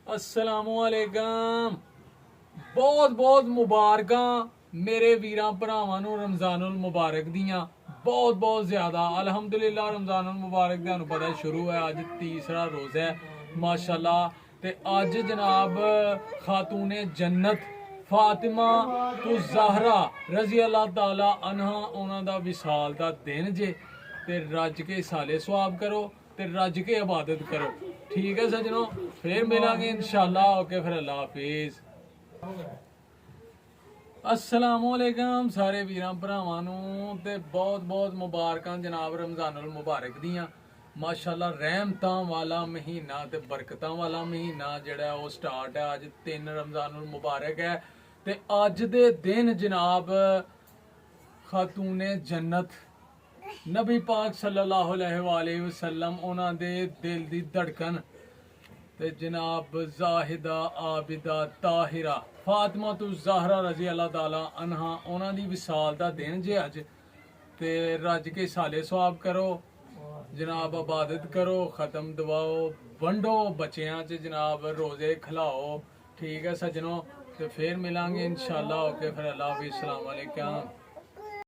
अस्सलामुअलैकुम। बहुत बहुत मुबारक मेरे वीरां भरावां नूं रमजानुल मुबारक दियां बहुत बहुत ज्यादा। अल्हम्दुलिल्लाह रमजानुल मुबारक तुहानूं पता शुरू है, अज तीसरा रोज़ा है माशाल्लाह। ते अज जनाब खातूने जन्नत फातिमा तो ज़हरा रजी अल्लाह ताला अन्हा उन्हां दा विसाल दा दिन जे। ते रज के साले सवाब करो ते रज के इबादत करो। ठीक है सजनों, फिर मिलांगे इंशाल्लाह। ओके, फिर अल्लाह हाफिज। अस्सलामुअलैकुम सारे वीरां भरावां नूं ते बहुत बहुत मुबारकां जनाब रमजानुल मुबारक दियां। माशाल्लाह रहमतां वाला महीना ते बरकतां वाला महीना जेड़ा वो स्टार्ट है। अज 3 रमजानुल मुबारक है ते अज दे दिन जनाब खातूने जन्नत नबी पाक सल्लल्लाहु अलैहि वसल्लम उन्हां दे दिल दी धड़कन ते जनाब जाहिदा आबिदा ताहिरा फातिमा तो ज़हरा रजी अल्लाह ताला अन्हा उन्हां दी विसाल दा दिन जे अज। ते रज के साले सवाब करो जनाब, इबादत करो, खत्म दवाओ, वंडो बच्चियां च जनाब, रोजे खिलाओ। ठीक है सजनों, तो फिर मिलांगे इंशाल्लाह। ओके, फिर अल्लाह हाफिज़, अस्सलाम वालेकुम।